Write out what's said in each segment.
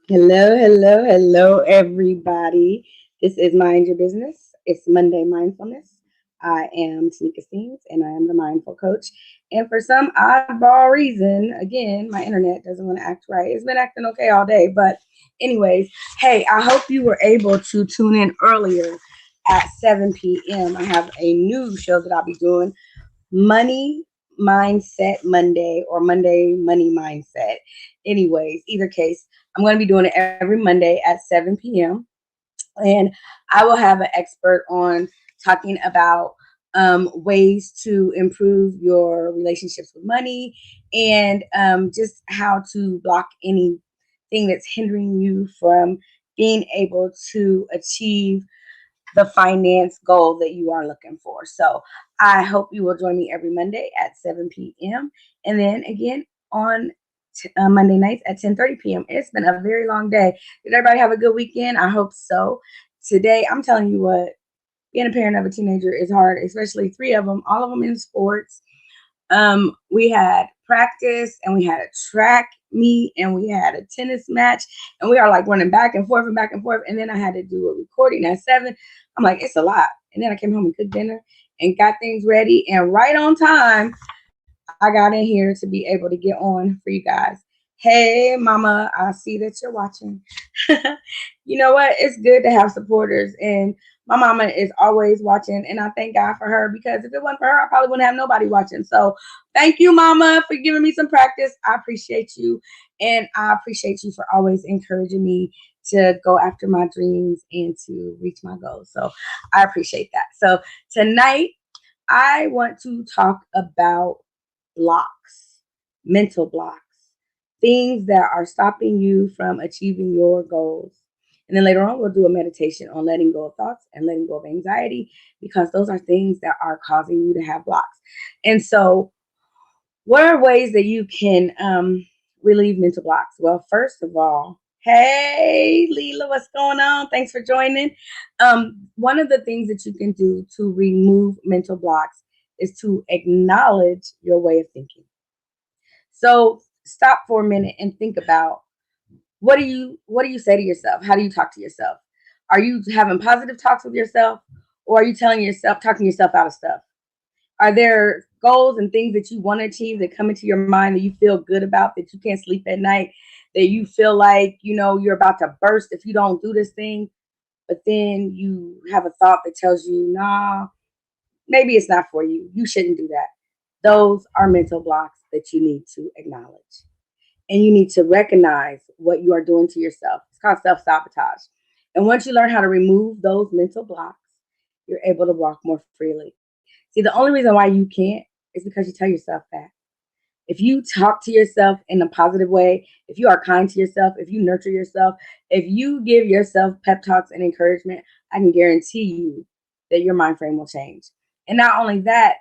Hello, hello, hello, everybody. This is Mind Your Business. It's Monday Mindfulness. I am Tanika Steens, and I am the Mindful Coach. And for some oddball reason, again, my internet doesn't want to act right. It's been acting okay all day. But, anyways, hey, I hope you were able to tune in earlier at 7 p.m. I have a new show that I'll be doing, Money Mindset Monday or Monday Money Mindset. Anyways, either case, I'm going to be doing it every Monday at 7 p.m. And I will have an expert on talking about ways to improve your relationships with money and just how to block anything that's hindering you from being able to achieve the finance goal that you are looking for. So I hope you will join me every Monday at 7 p.m. And then again on Monday nights at 10:30 p.m. It's been a very long day. Did everybody have a good weekend? I hope so. Today, I'm telling you what, being a parent of a teenager is hard, especially three of them, all of them in sports. We had practice and we had a track meet and we had a tennis match and we are like running back and forth and back and forth. And then I had to do a recording at 7. I'm like, it's a lot. And then I came home and cooked dinner and got things ready. And right on time, I got in here to be able to get on for you guys. Hey, mama, I see that you're watching. You know what? It's good to have supporters. And my mama is always watching. And I thank God for her because if it wasn't for her, I probably wouldn't have nobody watching. So thank you, mama, for giving me some practice. I appreciate you. And I appreciate you for always encouraging me to go after my dreams and to reach my goals. So I appreciate that. So tonight, I want to talk about blocks, mental blocks, things that are stopping you from achieving your goals. And then later on, we'll do a meditation on letting go of thoughts and letting go of anxiety because those are things that are causing you to have blocks. And so, what are ways that you can relieve mental blocks? Well, first of all, hey, Leela, what's going on? Thanks for joining. One of the things that you can do to remove mental blocks is to acknowledge your way of thinking. So stop for a minute and think about what do you say to yourself? How do you talk to yourself? Are you having positive talks with yourself, or are you telling yourself talking yourself out of stuff? Are there goals and things that you want to achieve that come into your mind that you feel good about, that you can't sleep at night, that you feel like you're about to burst if you don't do this thing, but then you have a thought that tells you, nah, maybe it's not for you. You shouldn't do that. Those are mental blocks that you need to acknowledge. And you need to recognize what you are doing to yourself. It's called self sabotage. And once you learn how to remove those mental blocks, you're able to walk more freely. See, the only reason why you can't is because you tell yourself that. If you talk to yourself in a positive way, if you are kind to yourself, if you nurture yourself, if you give yourself pep talks and encouragement, I can guarantee you that your mind frame will change. And not only that,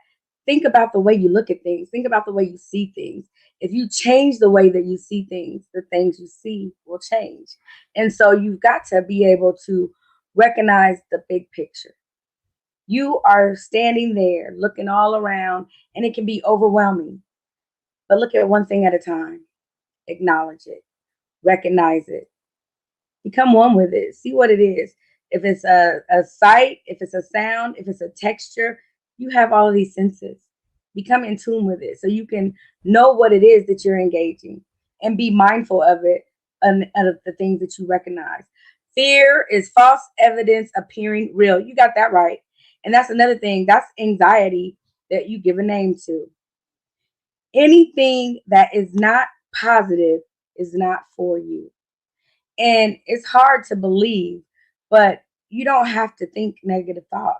think about the way you look at things, think about the way you see things. If you change the way that you see things, the things you see will change. And so you've got to be able to recognize the big picture. You are standing there looking all around, and it can be overwhelming. But look at one thing at a time. Acknowledge it, recognize it, become one with it, see what it is. If it's a sight, if it's a sound, if it's a texture, you have all of these senses. Become in tune with it so you can know what it is that you're engaging and be mindful of it and of the things that you recognize. Fear is false evidence appearing real. You got that right. And that's another thing. That's anxiety that you give a name to. Anything that is not positive is not for you. And it's hard to believe, but you don't have to think negative thoughts.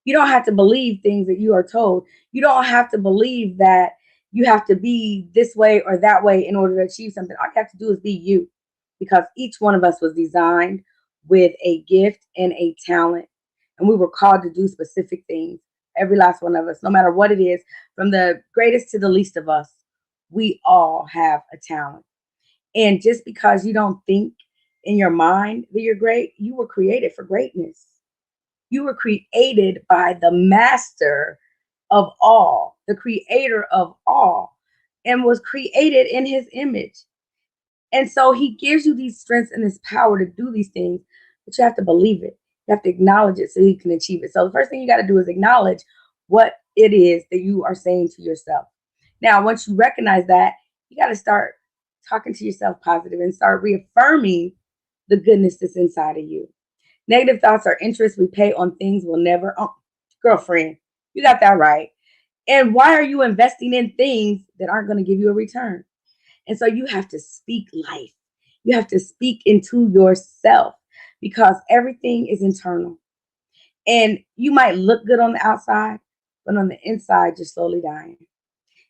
You don't have to believe things that you are told. You don't have to believe that you have to be this way or that way in order to achieve something. All you have to do is be you because each one of us was designed with a gift and a talent. And we were called to do specific things. Every last one of us, no matter what it is, from the greatest to the least of us, we all have a talent. And just because you don't think in your mind that you're great, you were created for greatness. You were created by the master of all, the creator of all, and was created in his image. And so he gives you these strengths and this power to do these things, but you have to believe it. You have to acknowledge it so you can achieve it. So the first thing you got to do is acknowledge what it is that you are saying to yourself. Now, once you recognize that, you got to start talking to yourself positive and start reaffirming the goodness that's inside of you. Negative thoughts are interest we pay on things we'll never own. Girlfriend, you got that right. And why are you investing in things that aren't going to give you a return? And so you have to speak life. You have to speak into yourself because everything is internal. And you might look good on the outside, but on the inside, you're slowly dying.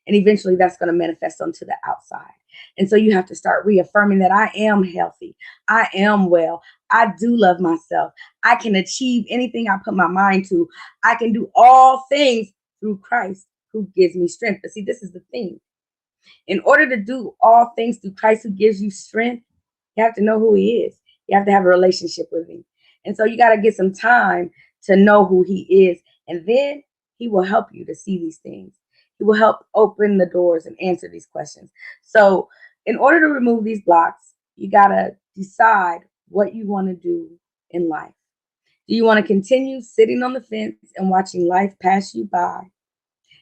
And eventually that's going to manifest onto the outside. And so you have to start reaffirming that I am healthy. I am well. I do love myself. I can achieve anything I put my mind to. I can do all things through Christ who gives me strength. But see, this is the thing. In order to do all things through Christ who gives you strength, you have to know who he is. You have to have a relationship with him. And so you got to get some time to know who he is. And then he will help you to see these things. He will help open the doors and answer these questions. So, in order to remove these blocks, you got to decide what you want to do in life. Do you want to continue sitting on the fence and watching life pass you by?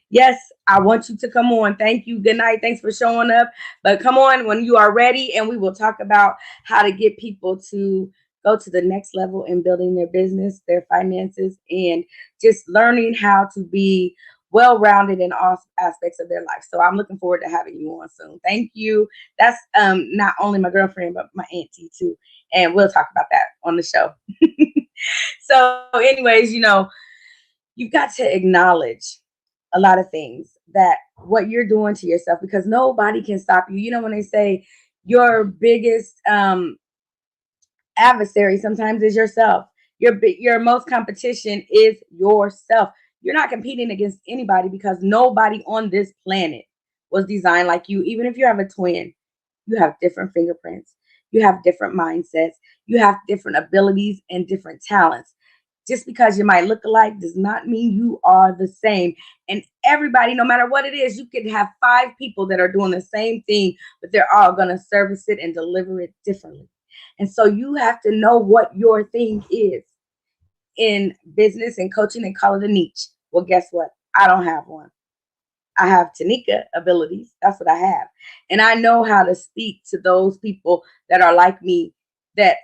Yes, I want you to come on. Thank you. Good night. Thanks for showing up. But come on when you are ready, and we will talk about how to get people to go to the next level in building their business, their finances, and just learning how to be well rounded in all aspects of their life. So I'm looking forward to having you on soon. Thank you. That's not only my girlfriend, but my auntie too. And we'll talk about that on the show. So, anyways, you've got to acknowledge a lot of things that what you're doing to yourself because nobody can stop you. When they say your biggest adversary sometimes is yourself. Your most competition is yourself. You're not competing against anybody because nobody on this planet was designed like you. Even if you have a twin, you have different fingerprints. You have different mindsets. You have different abilities and different talents. Just because you might look alike does not mean you are the same. And everybody, no matter what it is, you could have 5 people that are doing the same thing, but they're all going to service it and deliver it differently. And so you have to know what your thing is in business and coaching and call it a niche. Well, guess what? I don't have one. I have Tanika abilities. That's what I have. And I know how to speak to those people that are like me, that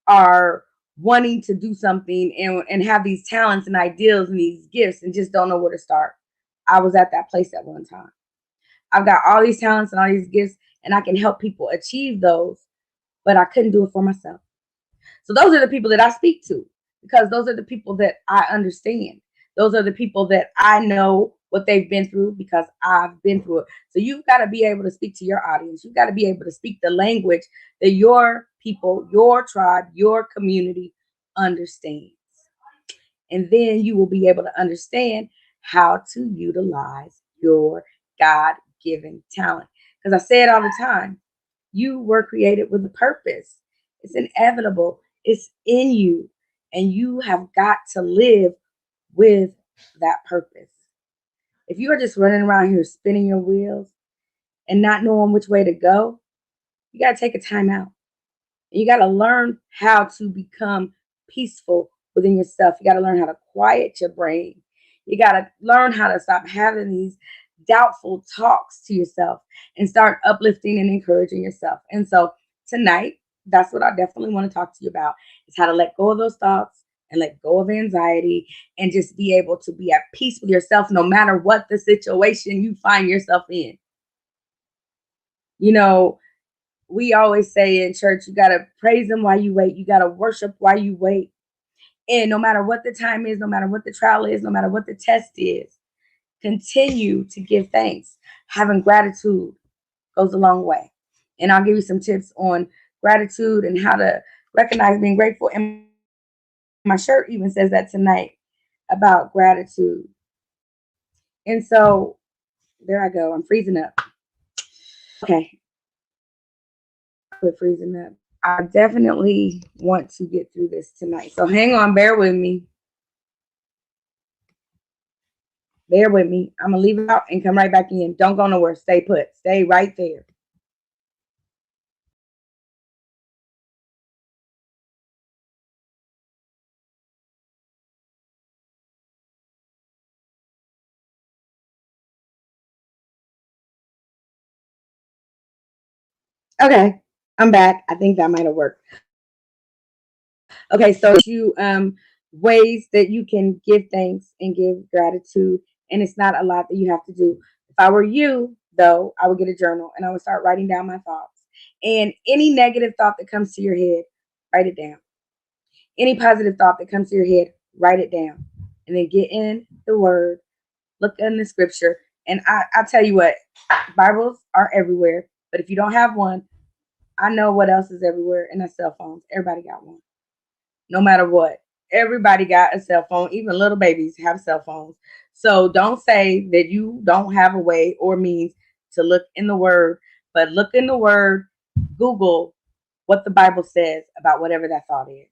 are wanting to do something and have these talents and ideals and these gifts and just don't know where to start. I was at that place at one time. I've got all these talents and all these gifts, and I can help people achieve those, but I couldn't do it for myself. So those are the people that I speak to because those are the people that I understand. Those are the people that I know what they've been through because I've been through it. So you've got to be able to speak to your audience. You've got to be able to speak the language that your people, your tribe, your community understands. And then you will be able to understand how to utilize your God given talent. Because I say it all the time, you were created with a purpose. It's inevitable. It's in you. And you have got to live with that purpose. If you are just running around here spinning your wheels and not knowing which way to go, you got to take a time out. You got to learn how to become peaceful within yourself. You got to learn how to quiet your brain. You got to learn how to stop having these doubtful talks to yourself and start uplifting and encouraging yourself. And so tonight, that's what I definitely want to talk to you about is how to let go of those thoughts and let go of anxiety and just be able to be at peace with yourself no matter what the situation you find yourself in. You know, we always say in church, you got to praise him while you wait. You got to worship while you wait. And no matter what the time is, no matter what the trial is, no matter what the test is, continue to give thanks. Having gratitude goes a long way. And I'll give you some tips on gratitude and how to recognize being grateful. And my shirt even says that tonight about gratitude. And so there I go. I'm freezing up. Okay. Quit freezing up. I definitely want to get through this tonight. So hang on, bear with me. Bear with me. I'm going to leave it out and come right back in. Don't go nowhere. Stay put. Stay right there. Okay, I'm back. I think that might have worked. Okay, so you ways that you can give thanks and give gratitude, and it's not a lot that you have to do. If I were you, though, I would get a journal and I would start writing down my thoughts. And any negative thought that comes to your head, write it down. Any positive thought that comes to your head, write it down. And then get in the word, look in the scripture. And I'll tell you what, Bibles are everywhere. But if you don't have one, I know what else is everywhere, and that's cell phones. Everybody got one, no matter what. Everybody got a cell phone. Even little babies have cell phones. So don't say that you don't have a way or means to look in the word, but look in the word, Google what the Bible says about whatever that thought is.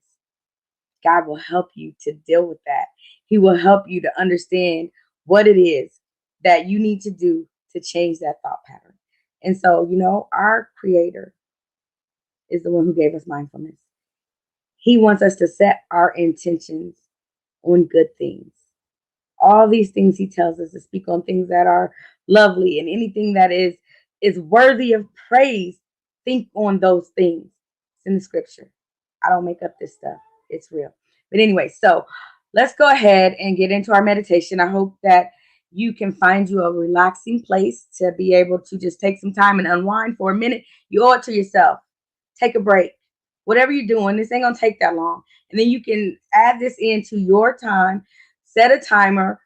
God will help you to deal with that. He will help you to understand what it is that you need to do to change that thought pattern. And so, our creator is the one who gave us mindfulness. He wants us to set our intentions on good things. All these things he tells us to speak on things that are lovely, and anything that is worthy of praise, think on those things. It's in the scripture. I don't make up this stuff. It's real. But anyway, so let's go ahead and get into our meditation. I hope that you can find you a relaxing place to be able to just take some time and unwind for a minute. You owe it to yourself. Take a break. Whatever you're doing, this ain't gonna take that long. And then you can add this into your time. Set a timer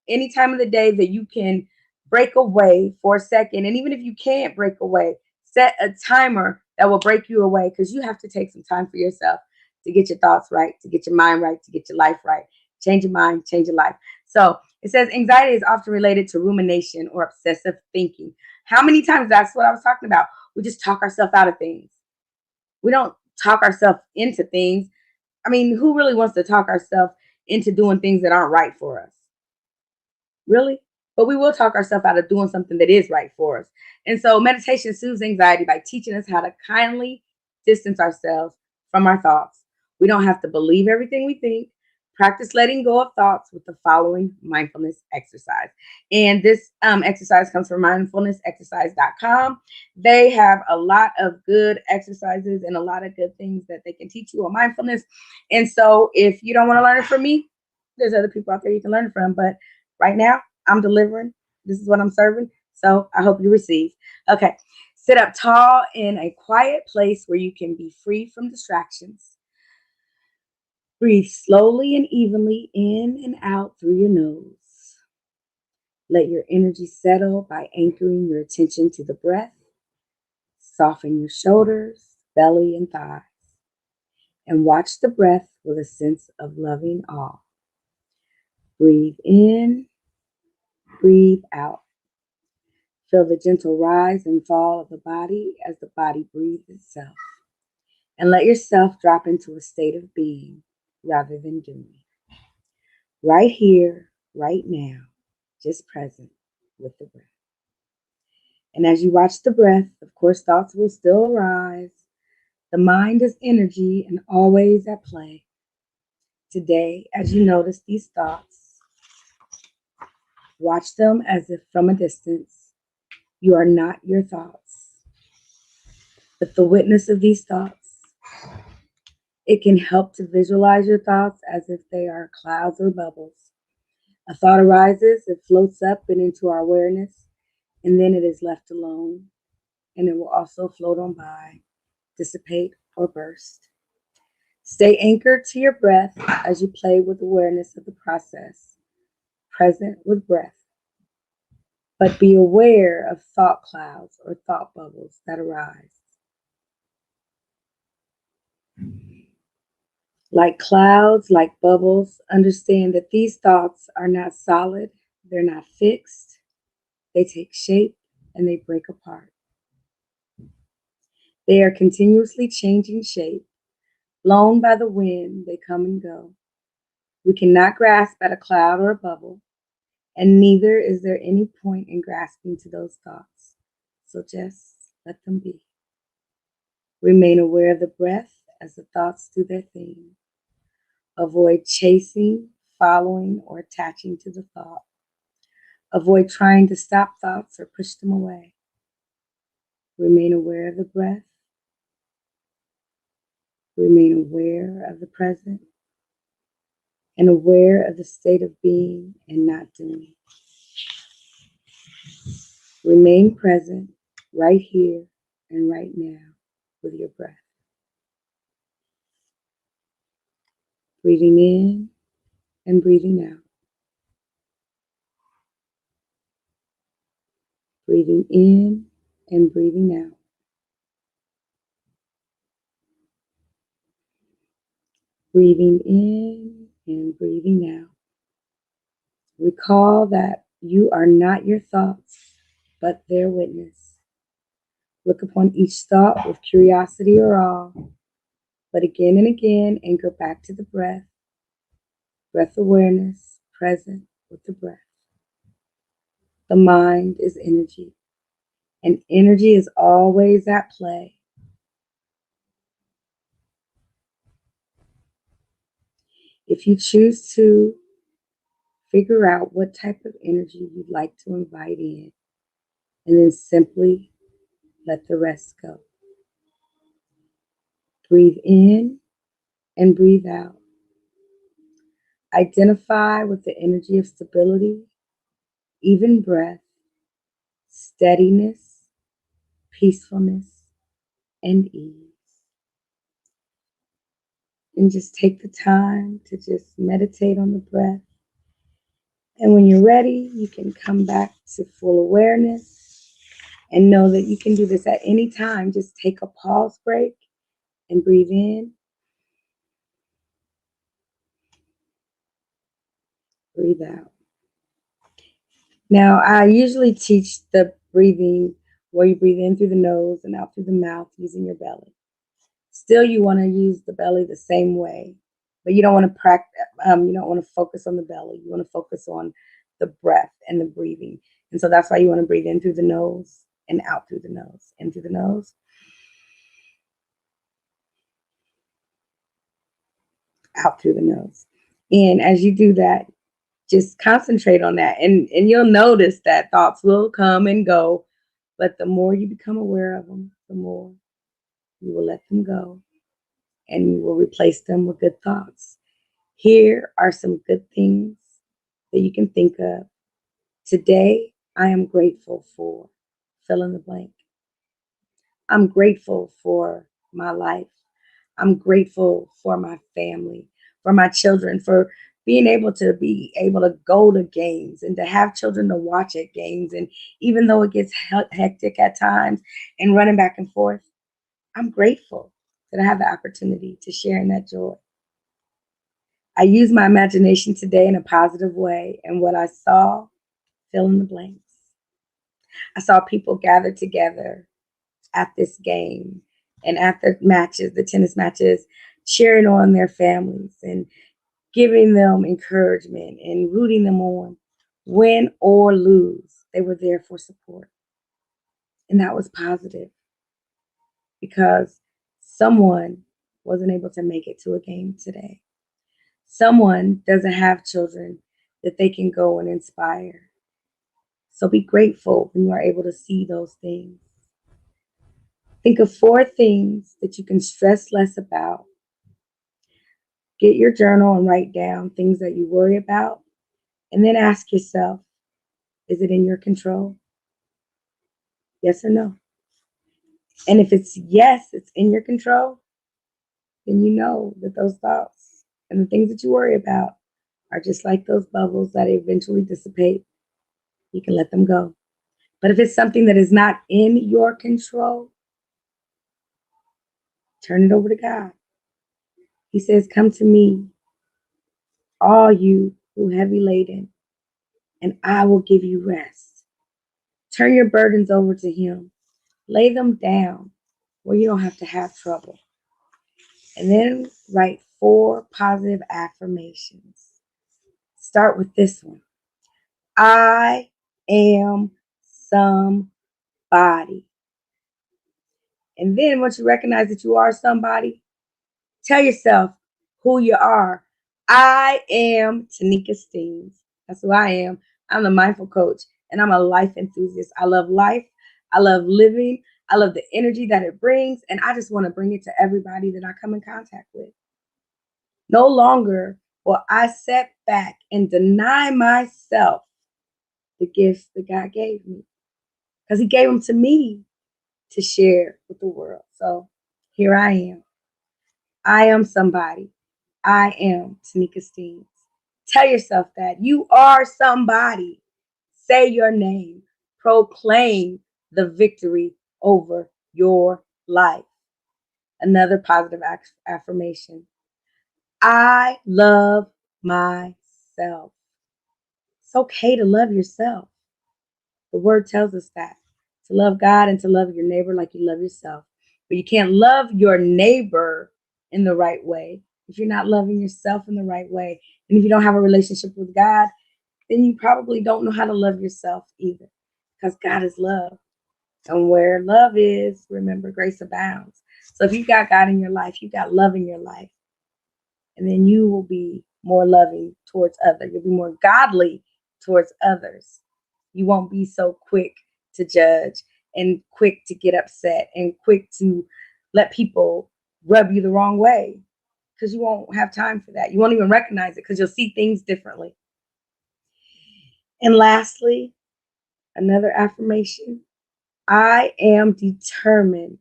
any time of the day that you can break away for a second. And even if you can't break away, set a timer that will break you away, because you have to take some time for yourself to get your thoughts right, to get your mind right, to get your life right. Change your mind, change your life. So it says anxiety is often related to rumination or obsessive thinking. How many times? That's what I was talking about. We just talk ourselves out of things. We don't talk ourselves into things. I mean, who really wants to talk ourselves into doing things that aren't right for us? Really? But we will talk ourselves out of doing something that is right for us. And so meditation soothes anxiety by teaching us how to kindly distance ourselves from our thoughts. We don't have to believe everything we think. Practice letting go of thoughts with the following mindfulness exercise. And this exercise comes from mindfulnessexercise.com. They have a lot of good exercises and a lot of good things that they can teach you on mindfulness. And so if you don't want to learn it from me, there's other people out there you can learn it from. But right now, I'm delivering. This is what I'm serving. So I hope you receive. Okay. Sit up tall in a quiet place where you can be free from distractions. Breathe slowly and evenly in and out through your nose. Let your energy settle by anchoring your attention to the breath. Soften your shoulders, belly, and thighs. And watch the breath with a sense of loving awe. Breathe in, breathe out. Feel the gentle rise and fall of the body as the body breathes itself. And let yourself drop into a state of being rather than doing. Right here, right now, just present with the breath. And as you watch the breath, of course, thoughts will still arise. The mind is energy and always at play. Today, as you notice these thoughts, watch them as if from a distance. You are not your thoughts, but the witness of these thoughts. It can help to visualize your thoughts as if they are clouds or bubbles. A thought arises, it floats up and into our awareness, and then it is left alone, and it will also float on by, dissipate, or burst. Stay anchored to your breath as you play with awareness of the process, present with breath, but be aware of thought clouds or thought bubbles that arise. Like clouds, like bubbles, understand that these thoughts are not solid, they're not fixed, they take shape and they break apart. They are continuously changing shape. Blown by the wind, they come and go. We cannot grasp at a cloud or a bubble, and neither is there any point in grasping to those thoughts. So just let them be. Remain aware of the breath as the thoughts do their thing. Avoid chasing, following, or attaching to the thought. Avoid trying to stop thoughts or push them away. Remain aware of the breath Remain aware of the present and aware of the state of being and not doing. Remain present right here and right now with your breath. Breathing in and breathing out. Breathing in and breathing out. Breathing in and breathing out. Recall that you are not your thoughts, but their witness. Look upon each thought with curiosity or awe, but again and again anchor back to the breath. Breath awareness, present with the breath. The mind is energy, and energy is always at play. If you choose to figure out what type of energy you'd like to invite in, and then simply let the rest go. Breathe in and breathe out. Identify with the energy of stability, even breath, steadiness, peacefulness, and ease. And just take the time to just meditate on the breath. And when you're ready, you can come back to full awareness and know that you can do this at any time. Just take a pause break and breathe in, breathe out. Now, I usually teach the breathing where you breathe in through the nose and out through the mouth using your belly. Still, you want to use the belly the same way, but you don't want to practice. You don't want to focus on the belly. You want to focus on the breath and the breathing. And so that's why you want to breathe in through the nose and out through the nose. In through the nose, out through the nose. And as you do that, just concentrate on that. And you'll notice that thoughts will come and go. But the more you become aware of them, the more you will let them go and you will replace them with good thoughts. Here are some good things that you can think of. Today, I am grateful for fill in the blank. I'm grateful for my life. I'm grateful for my family, for my children, for being able to go to games and to have children to watch at games. And even though it gets hectic at times and running back and forth, I'm grateful that I have the opportunity to share in that joy. I used my imagination today in a positive way, and what I saw, fill in the blanks. I saw people gather together at this game and at the matches, the tennis matches, cheering on their families and giving them encouragement and rooting them on. Win or lose, they were there for support. And that was positive because someone wasn't able to make it to a game today. Someone doesn't have children that they can go and inspire. So be grateful when you are able to see those things. Think of 4 things that you can stress less about. Get your journal and write down things that you worry about. And then ask yourself, is it in your control? Yes or no? And if it's yes, it's in your control, then you know that those thoughts and the things that you worry about are just like those bubbles that eventually dissipate. You can let them go. But if it's something that is not in your control, turn it over to God. He says, come to me, all you who heavy laden, and I will give you rest. Turn your burdens over to him. Lay them down where you don't have to have trouble. And then write 4 positive affirmations. Start with this one. I am somebody. And then once you recognize that you are somebody, tell yourself who you are. I am Tanika Steens. That's who I am. I'm the mindful coach and I'm a life enthusiast. I love life. I love living. I love the energy that it brings. And I just want to bring it to everybody that I come in contact with. No longer will I set back and deny myself the gifts that God gave me, because He gave them to me to share with the world. So here I am. I am somebody. I am Tanika Steens. Tell yourself that you are somebody. Say your name. Proclaim the victory over your life. Another positive affirmation. I love myself. It's okay to love yourself. The word tells us that, to love God and to love your neighbor like you love yourself. But you can't love your neighbor in the right way if you're not loving yourself in the right way. And if you don't have a relationship with God, then you probably don't know how to love yourself either, because God is love. And where love is, remember, grace abounds. So if you got God in your life, you got love in your life, and then you will be more loving towards others. You'll be more godly towards others. You won't be so quick to judge and quick to get upset and quick to let people rub you the wrong way, because you won't have time for that. You won't even recognize it because you'll see things differently. And lastly, another affirmation. I am determined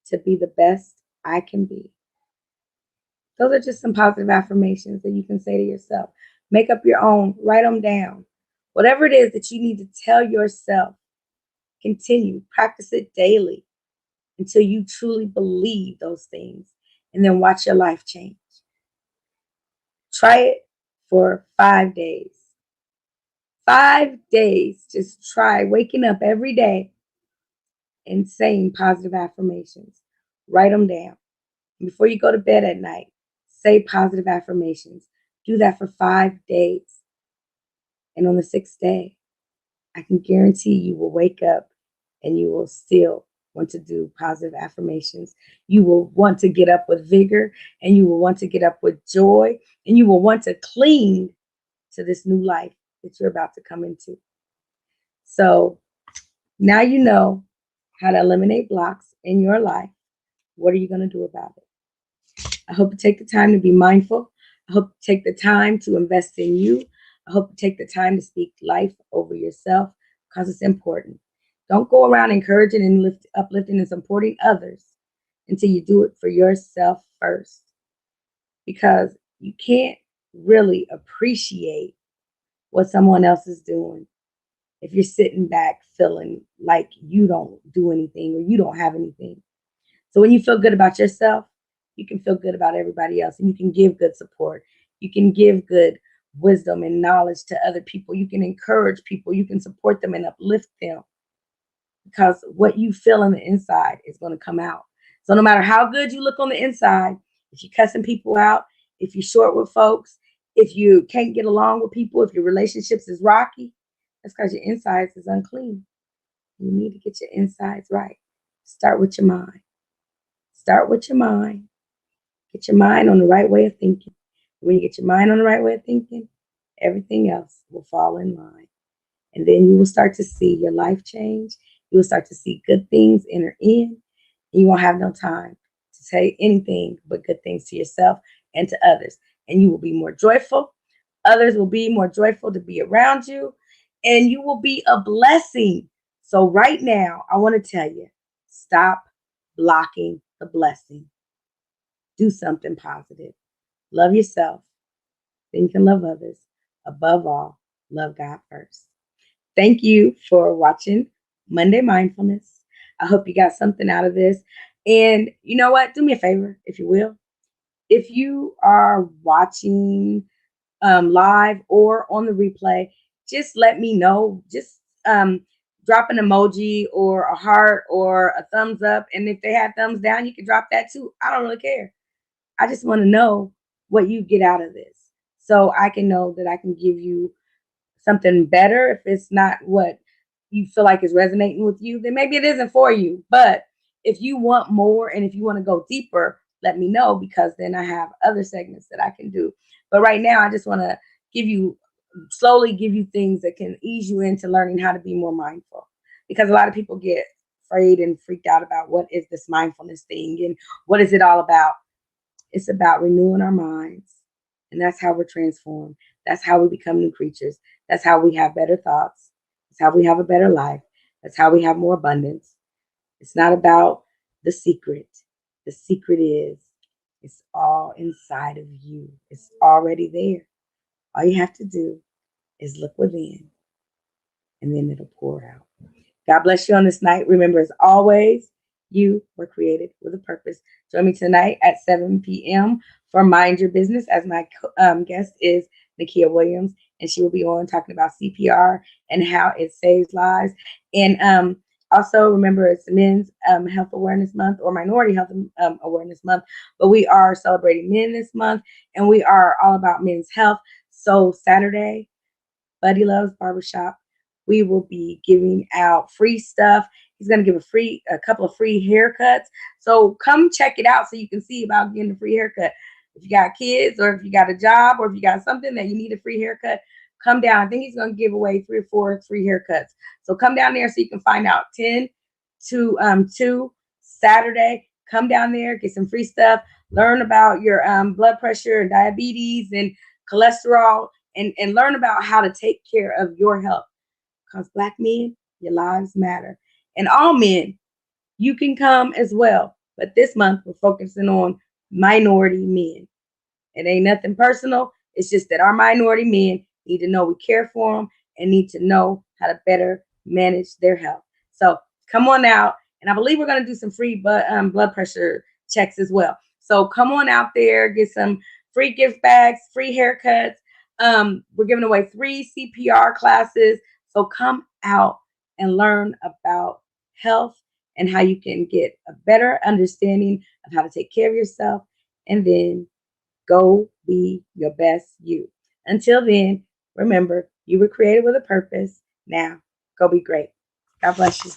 to be the best I can be. Those are just some positive affirmations that you can say to yourself. Make up your own, write them down. Whatever it is that you need to tell yourself, continue, practice it daily until you truly believe those things, and then watch your life change. Try it for 5 days. 5 days, just try waking up every day and saying positive affirmations. Write them down. Before you go to bed at night, say positive affirmations. Do that for 5 days. And on the sixth day, I can guarantee you will wake up and you will still want to do positive affirmations. You will want to get up with vigor, and you will want to get up with joy, and you will want to cling to this new life that you're about to come into. So now you know how to eliminate blocks in your life. What are you going to do about it? I hope you take the time to be mindful. I hope you take the time to invest in you. I hope you take the time to speak life over yourself, because it's important. Don't go around encouraging and uplifting and supporting others until you do it for yourself first, because you can't really appreciate what someone else is doing if you're sitting back feeling like you don't do anything or you don't have anything. So when you feel good about yourself, you can feel good about everybody else, and you can give good support. You can give good wisdom and knowledge to other people. You can encourage people. You can support them and uplift them, because what you feel on the inside is going to come out. So no matter how good you look on the inside, if you're cussing people out, if you're short with folks, if you can't get along with people, if your relationships is rocky, that's because your insides is unclean. You need to get your insides right. Start with your mind. Start with your mind. Get your mind on the right way of thinking. When you get your mind on the right way of thinking, everything else will fall in line. And then you will start to see your life change. You will start to see good things enter in. And you won't have no time to say anything but good things to yourself and to others. And you will be more joyful. Others will be more joyful to be around you. And you will be a blessing. So right now, I want to tell you, stop blocking the blessing. Do something positive. Love yourself. Then you can love others. Above all, love God first. Thank you for watching Monday Mindfulness. I hope you got something out of this. And you know what? Do me a favor, if you will. If you are watching live or on the replay, just let me know. Just drop an emoji or a heart or a thumbs up. And if they have thumbs down, you can drop that too. I don't really care. I just want to know what you get out of this, so I can know that I can give you something better. If it's not what you feel like is resonating with you, then maybe it isn't for you. But if you want more and if you want to go deeper, let me know, because then I have other segments that I can do. But right now, I just want to slowly give you things that can ease you into learning how to be more mindful, because a lot of people get afraid and freaked out about what is this mindfulness thing and what is it all about. It's about renewing our minds. And that's how we're transformed. That's how we become new creatures. That's how we have better thoughts. That's how we have a better life. That's how we have more abundance. It's not about the secret. The secret is it's all inside of you. It's already there. All you have to do is look within and then it'll pour out. God bless you on this night. Remember, as always, you were created with a purpose. Join me tonight at 7 p.m. for Mind Your Business, as my guest is Nakia Williams, and she will be on talking about CPR and how it saves lives. And also, remember, it's Men's Health Awareness Month or Minority Health Awareness Month, but we are celebrating men this month, and we are all about men's health. So Saturday, Buddy Loves Barbershop, we will be giving out free stuff. He's going to give a couple of free haircuts. So come check it out so you can see about getting a free haircut. If you got kids or if you got a job or if you got something that you need a free haircut, come down. I think he's going to give away 3 or 4 free haircuts. So come down there so you can find out. 10 to 2 Saturday. Come down there, get some free stuff. Learn about your blood pressure and diabetes and cholesterol and learn about how to take care of your health. Because Black men, your lives matter. And all men, you can come as well. But this month, we're focusing on minority men. It ain't nothing personal. It's just that our minority men need to know we care for them and need to know how to better manage their health. So come on out. And I believe we're going to do some free blood pressure checks as well. So come on out there, get some free gift bags, free haircuts. We're giving away 3 CPR classes. So come out and learn about health and how you can get a better understanding of how to take care of yourself and then go be your best you. Until then, remember, you were created with a purpose. Now, go be great. God bless you.